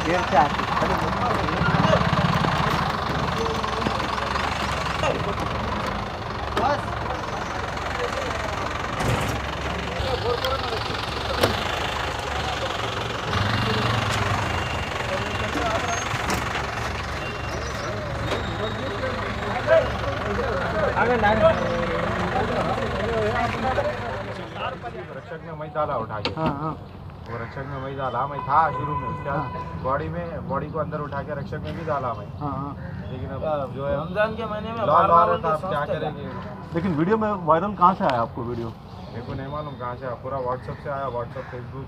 देर से आती रक्षक में मैं डाला उठा के। हाँ वो रक्षक में मैं डाला, मैं था शुरू में, उसके बाद बॉडी को अंदर उठा के रक्षक में भी डाला मैं। हाँ। लेकिन अब जो है रमजान के महीने में लॉ रहा था, अब क्या करेंगे। लेकिन वीडियो में वायरल कहाँ से आया आपको वीडियो? मेरे को नहीं मालूम कहाँ से आया, पूरा व्हाट्सएप से आया, व्हाट्सएप फेसबुक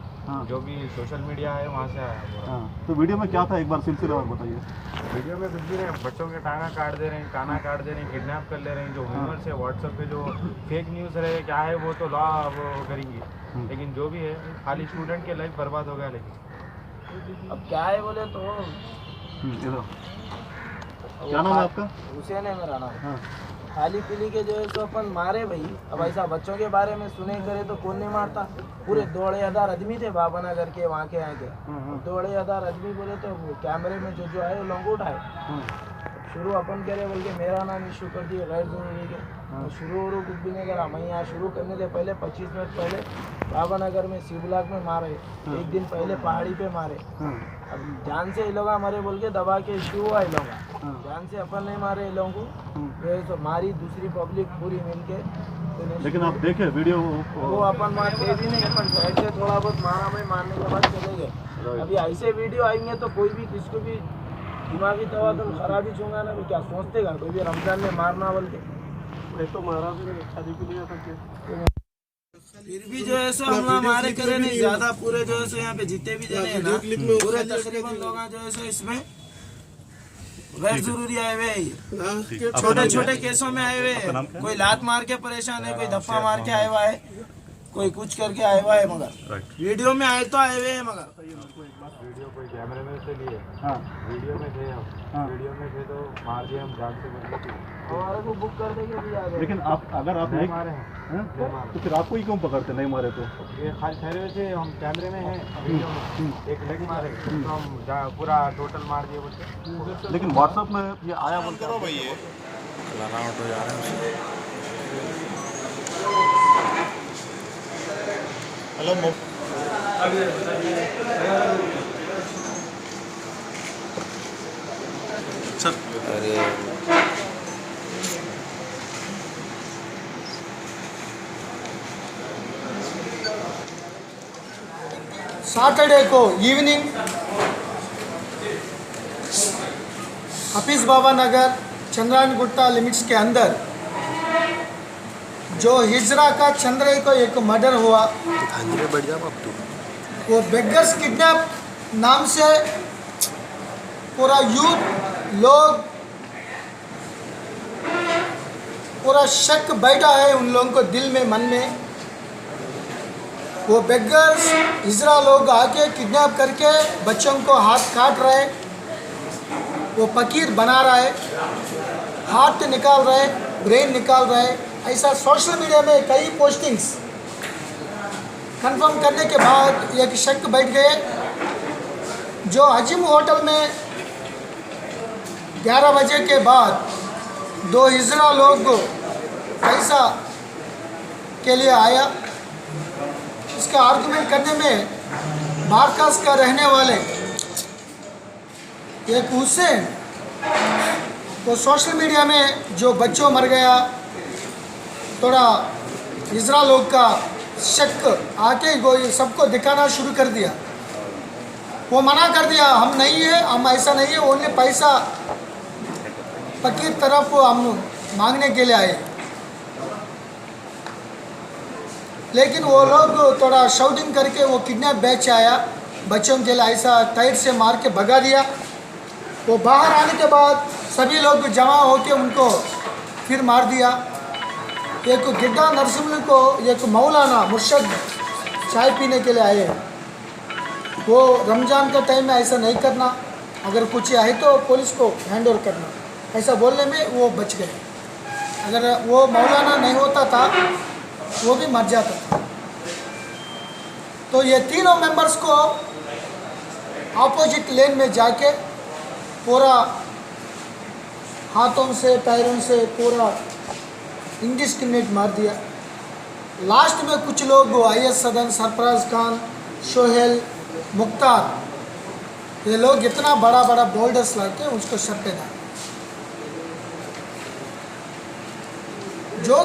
जो भी सोशल मीडिया है वहाँ से आया पूरा। तो वीडियो में क्या था, एक बार सिलसिलेवार बताइए। वीडियो में कुछ भी नहीं, बच्चों के टांगा काट दे रहे हैं, काना काट दे रहे हैं, किडनैप कर ले रहे हैं। जो ह्यूमर्स है व्हाट्सएप पे जो फेक न्यूज़ रहे क्या है वो तो लॉ वो करेंगी, लेकिन जो भी है खाली स्टूडेंट के लाइफ बर्बाद हो गया। लेकिन अब क्या है बोले तो क्या नाम है आपका? हुसैन है मेरा नाम। खाली पीली के जो है सो अपन मारे भाई। अब ऐसा बच्चों के बारे में सुने करे तो कौन नहीं मारता। पूरे 2,000 आदमी थे बाबानगर के वहाँ के यहाँ के 2,000 आदमी बोले तो कैमरे में जो आए लोग उठाए। शुरू अपन करे बोल के मेरा नाम इशू कर दिए गैर जरूरी के। शुरू कुछ भी नहीं करा। मैं यहाँ शुरू करने से पहले 25 मिनट पहले बाबानगर में शिव ब्लॉक में मारे, एक दिन पहले पहाड़ी पे मारे। अब जान से ये लोग हमारे बोल के दबा के इशू हुआ। ये लोग जान से अपन नहीं मारे ये लोगों को, तो मारी दूसरी पब्लिक पूरी मिल के। लेकिन आप देखे वीडियो वो अपन मारते भी नहीं, अपन साइड से थोड़ा बहुत मारा, मैं मारने के बाद चले गए। अभी ऐसे वीडियो आएंगे तो कोई भी किसको भी दिमागी तवाज़ुन खराब ही चूंगा ना, क्या सोचते का कोई भी रमजान में मारना बोल के। तो मारा भी नहीं, शादी के लिए फिर भी जो है सो हमला मारे करे नहीं ज्यादा। पूरे जो है सो यहाँ पे जितने भी जने हैं ना, पूरे तकरीबन लोग जो है सो इसमें गैर जरूरी आए हुए हैं। छोटे छोटे केसों में आए हुए हैं। कोई लात मार के परेशान है, कोई धप्पा मार के आया हुआ है, कोई कुछ करके आया हुआ है। मगर वीडियो में आए तो आए हुए हैं। मगर वीडियो कोई कैमरे में से लिए, वीडियो में थे हम, वीडियो में थे तो मार दिए हम जान से बच गए। हमारे को बुक कर देंगे भी आ गए। लेकिन आप अगर आप नहीं नहीं मारे हैं तो फिर आपको ही क्यों पकड़ते नहीं मारे तो? ये खाली ठहरे हुए थे, हम कैमरे में हैं वीडियो में, एक लेग मारे तो हम पूरा टोटल मार दिए बोलते। लेकिन व्हाट्सएप में ये आया बोलते करो भाई, ये चलाना ऑटो जा रहे हैं। Hello sir. अरे सैटरडे को इवनिंग हफीज़ बाबा नगर चंद्रायन गुट्टा लिमिट्स के अंदर जो हिजरा का चंद्रे को एक मर्डर हुआ, वो बेगर्स किडनैप नाम से पूरा यूथ लोग पूरा शक बैठा है उन लोगों को दिल में मन में। वो बेगर्स हिजरा लोग आके किडनैप करके बच्चों को हाथ काट रहे, वो फकीर बना रहा है, हार्ट निकाल रहे, ब्रेन निकाल रहे। ऐसा सोशल मीडिया में कई पोस्टिंग्स कंफर्म करने के बाद एक शक बैठ गए। जो हजीम होटल में 11 बजे के बाद 2 हिजरा लोग पैसा के लिए आया, इसका आर्गुमेंट करने में मार्कस का रहने वाले एक हुसैन तो सोशल मीडिया में जो बच्चों मर गया, थोड़ा हिजरा लोग का शक आके कोई सबको दिखाना शुरू कर दिया। वो मना कर दिया, हम नहीं है, हम ऐसा नहीं है, ओनली पैसा फकीर तरफ हम मांगने के लिए आए। लेकिन वो लोग थोड़ा शाउटिंग करके वो किडनैप बैच आया, बच्चों के लिए ऐसा टाइट से मार के भगा दिया। वो बाहर आने के बाद सभी लोग जमा होकर उनको फिर मार दिया। एक गिड्डा नरसिम्हा को एक मौलाना मुर्शद चाय पीने के लिए आए। वो रमज़ान का टाइम में ऐसा नहीं करना, अगर कुछ आए तो पुलिस को हैंड ओवर करना, ऐसा बोलने में वो बच गए। अगर वो मौलाना नहीं होता था वो भी मर जाता था। तो ये तीनों मेंबर्स को अपोजिट लेन में जाके पूरा हाथों से पैरों से पूरा इंडिस्क्रिमिनेट मार दिया। लास्ट में कुछ लोग IS सदन, सरफराज खान, सोहेल, मुख्तार, ये लोग इतना बड़ा बड़ा बोल्डर्स लाके उसको सर पे डाले। जो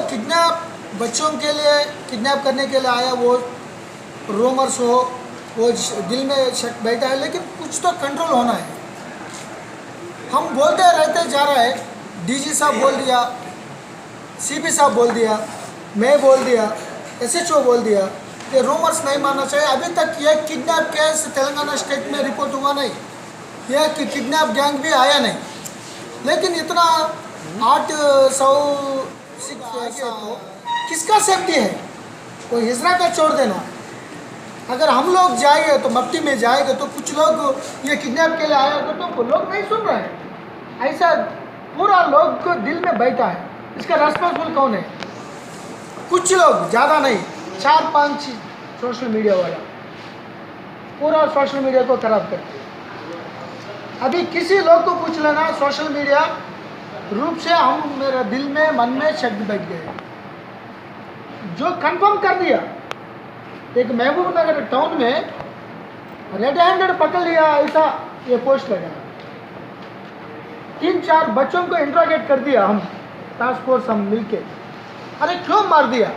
बच्चों के लिए किडनैप करने के लिए आया वो रूमर्स हो, वो दिल में शक बैठा है, लेकिन कुछ तो कंट्रोल होना है। हम बोलते रहते जा रहे हैं, DG साहब बोल दिया, CP साहब बोल दिया, मैं बोल दिया, SHO बोल दिया, ये रूमर्स नहीं मानना चाहिए। अभी तक ये किडनैप केस तेलंगाना स्टेट में रिपोर्ट हुआ नहीं, यह किडनैप गैंग भी आया नहीं, लेकिन इतना 800 तो किसका सेफ्टी है? कोई हिजरा का छोड़ देना। अगर हम लोग जाएंगे तो मफ्ती में जाएंगे तो कुछ लोग ये किडनैप के लिए आए तो लोग नहीं सुन रहे हैं। ऐसा पूरा लोग को दिल में बैठा है, इसका रेस्पॉन्सिबल कौन है? कुछ लोग, ज़्यादा नहीं, 4-5 सोशल मीडिया वाला पूरा सोशल मीडिया को खराब करते हैं। अभी किसी लोग को पूछ लेना सोशल मीडिया रूप से, हम मेरा दिल में मन में शक बैठ गए। जो कंफर्म कर दिया, एक महबूब नगर टाउन में रेड हैंडेड पकड़ लिया, ऐसा ये पोस्ट लगा। 3-4 बच्चों को इंट्रोगेट कर दिया, हम टास्क फोर्स हम मिलके। अरे क्यों मार दिया?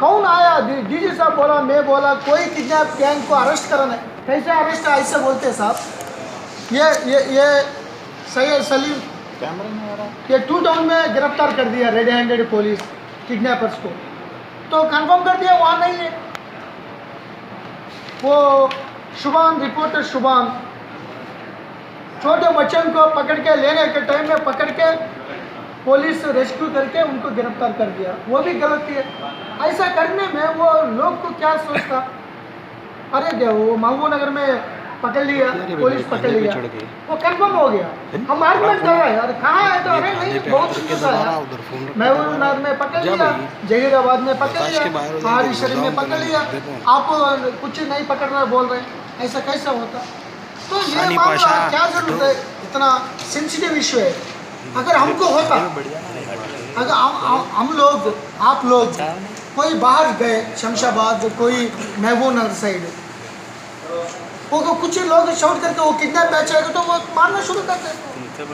कौन आया? DG साहब बोला, मैं बोला, कोई किडनैप गैंग को अरेस्ट करना है। कैसे अरेस्ट है? ऐसे बोलते साहब। ये सैयद सलीम ये 2 टाउन में गिरफ्तार कर दिया रेड हैंडेड पुलिस किडनैपर्स को, तो कंफर्म कर दिया वहाँ नहीं है। वो शुभान, रिपोर्टर शुभान, छोटे बच्चों को पकड़ के लेने के टाइम में पकड़ के पुलिस रेस्क्यू करके उनको गिरफ्तार कर दिया, वो भी गलती है। ऐसा करने में वो लोग को क्या सोचता? अरे क्या वो महबूब नगर में पकड़ लिया, पुलिस पकड़ लिया, वो कंफर्म हो गया। हम आर्गुमेंट कर रहे हैं, अरे कहाँ है? तो अरे नहीं, बहुत महबूब नगर में पकड़ लिया, जहीराबाद में पकड़ लिया, पहाड़ी शरीफ में पकड़ लिया, आप कुछ नहीं पकड़ रहे बोल रहे, ऐसा कैसा होता? तो ये मामला क्या जरूरत है? इतना सेंसिटिव इशू है। अगर हमको होता, अगर हम लोग, आप लोग कोई बाहर गए शमशाबाद, कोई महबूब नगर साइड, वो कुछ लोग शाउट करके वो किडनैप बैच आएगा तो वो मारना शुरू कर देते।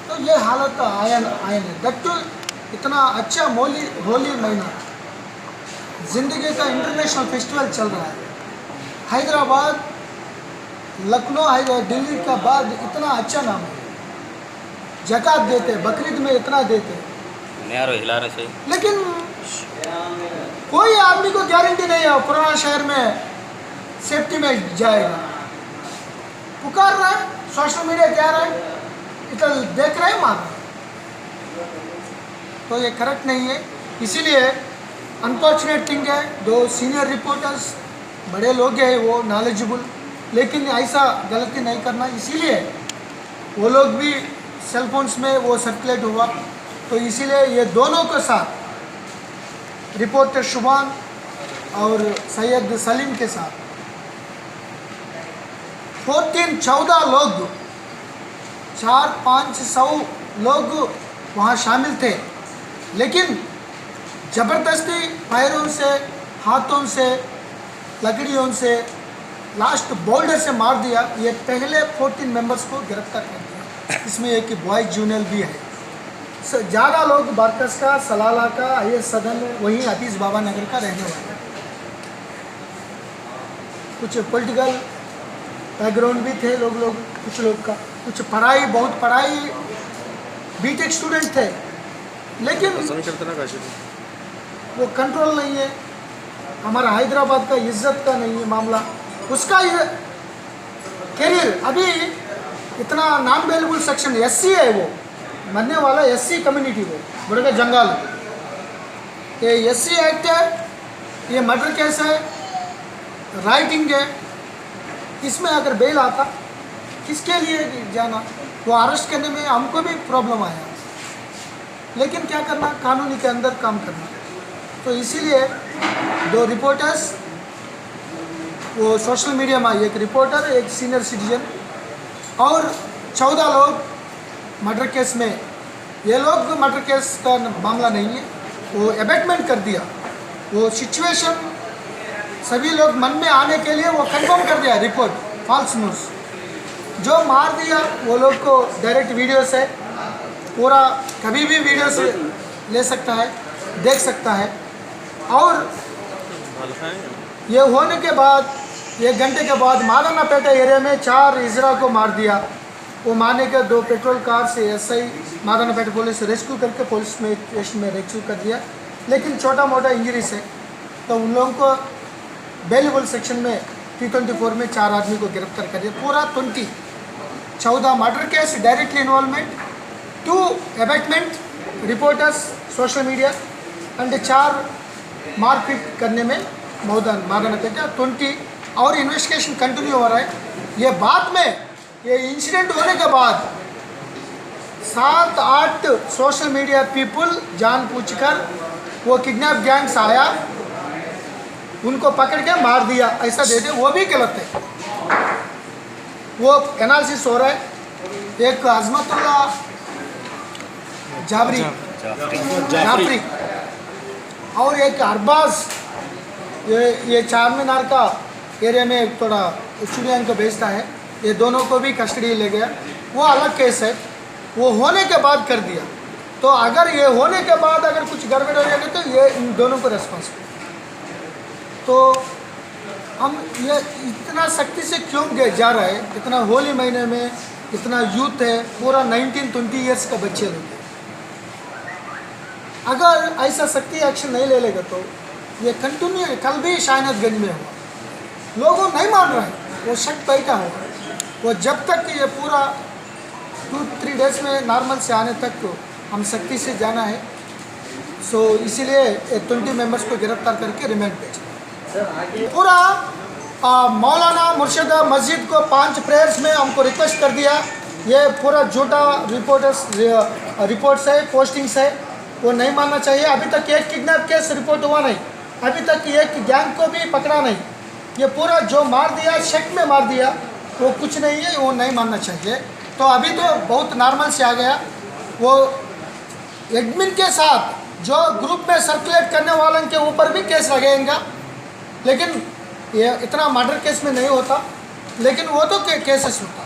तो ये हालत आया नहीं। दट्टू इतना अच्छा होली महीना, जिंदगी का इंटरनेशनल फेस्टिवल चल रहा है। हैदराबाद, लखनऊ, दिल्ली का बाद इतना अच्छा नाम है, ज़कात देते, बकरीद में इतना देते, लेकिन कोई आदमी को गारंटी नहीं है पुराना शहर में सेफ्टी में जाएगा। पुकार रहा है, सोशल मीडिया कह रहा है, इतना देख रहे हैं, मार रहे हैं, तो ये करेक्ट नहीं है। इसीलिए अनफॉर्चुनेट थिंग है, 2 सीनियर रिपोर्टर्स बड़े लोग हैं, वो नॉलेजेबल, लेकिन ऐसा गलती नहीं करना। इसीलिए वो लोग भी सेल फोन्स में वो सर्कुलेट हुआ, तो इसीलिए ये दोनों के साथ, रिपोर्टर शुभान और सैयद सलीम के साथ 14 लोग, 400-500 लोग वहाँ शामिल थे, लेकिन ज़बरदस्ती पैरों से, हाथों से, लकड़ियों से, लास्ट बोल्डर से मार दिया। ये पहले 14 मेंबर्स को गिरफ्तार कर दिया, इसमें एक बॉयज जूनियर भी है। ज़्यादा लोग बारकस का, सलाला का, IS सदन, वहीं हफीज़ बाबा नगर का रहने वाले हैं। कुछ पॉलिटिकल बैकग्राउंड भी थे लोग कुछ लोग का, कुछ पढ़ाई, बहुत पढ़ाई, BTech स्टूडेंट थे, लेकिन वो कंट्रोल नहीं है। हमारा हैदराबाद का इज्जत का नहीं है मामला, उसका करियर अभी इतना नॉन वेलेबल सेक्शन SC है, वो मरने वाला SC कम्युनिटी, वो बड़े जंगल, ये SC एक्ट है, ये मर्डर केस है, राइटिंग है, इसमें अगर बेल आता किसके लिए जाना? वो अरेस्ट करने में हमको भी प्रॉब्लम आया, लेकिन क्या करना, कानूनी के अंदर काम करना। तो इसीलिए 2 रिपोर्टर्स वो सोशल मीडिया में एक रिपोर्टर, एक सीनियर सिटीजन और 14 लोग मर्डर केस में। ये लोग मर्डर केस का मामला नहीं है, वो एबेटमेंट कर दिया। वो सिचुएशन सभी लोग मन में आने के लिए वो कंफर्म कर दिया, रिपोर्ट फॉल्स न्यूज़। जो मार दिया वो लोग को डायरेक्ट वीडियो से पूरा कभी भी वीडियो से ले सकता है, देख सकता है। और ये होने के बाद 1 घंटे के बाद मादनापेटा एरिया में 4 इजरा को मार दिया। वो मारने के 2 पेट्रोल कार से एसआई मादनापेटा पुलिस रेस्क्यू करके पुलिस में स्टेशन में रेस्क्यू कर दिया, लेकिन छोटा मोटा इंजरीज है। तो उन लोगों को बेलेबल सेक्शन में 324 में 4 आदमी को गिरफ्तार कर दिया। पूरा 14 murder case, directly involvement, 2 abetment, reporters, social media and 4 मारपीट करने में मादनापेटा 20। और इन्वेस्टिगेशन कंटिन्यू हो रहा है। ये बाद में ये इंसिडेंट होने के बाद 7-8 सोशल मीडिया पीपल जानबूझकर वो किडनैप गैंग्स आया, उनको पकड़ के मार दिया, ऐसा दे दे, वो भी गलत है। वो एनालिसिस हो रहा है। एक अजमतुल्ला जाफरी और एक अरबाज, ये चार मीनार का एरिया में थोड़ा स्टूडियो को भेजता है। ये दोनों को भी कस्टडी ले गया, वो अलग केस है। वो होने के बाद कर दिया। तो अगर ये होने के बाद अगर कुछ गड़बड़ हो जाएगी तो ये इन दोनों को रेस्पॉन्सिबल। तो हम ये इतना सख्ती से क्यों जा रहा है? इतना होली महीने में इतना यूथ है, पूरा 19-20 ईयर्स का बच्चे लोग हैं। अगर ऐसा सख्ती एक्शन नहीं ले लेगा तो ये कंटिन्यू। कल भी शाहनगंज में हुआ, लोगों नहीं मान रहे हैं, वो शक पैदा होगा। वो जब तक ये पूरा 2-3 डेज में नॉर्मल से आने तक तो हम सख्ती से जाना है। सो इसीलिए 20 मेंबर्स को गिरफ्तार करके रिमांड भेजा। पूरा मौलाना मुर्शिद मस्जिद को 5 प्रेयर्स में हमको रिक्वेस्ट कर दिया। ये पूरा झूठा रिपोर्ट्स है, पोस्टिंग्स है, वो नहीं मानना चाहिए। अभी तक एक किडनैप केस रिपोर्ट हुआ नहीं, अभी तक एक गैंग को भी पकड़ा नहीं। ये पूरा जो मार दिया, शक में मार दिया, वो कुछ नहीं है, वो नहीं मानना चाहिए। तो अभी तो बहुत नॉर्मल से आ गया। वो एडमिन के साथ जो ग्रुप में सर्कुलेट करने वालों के ऊपर भी केस लगेगा, लेकिन ये इतना मर्डर केस में नहीं होता, लेकिन वो तो केसेस होता।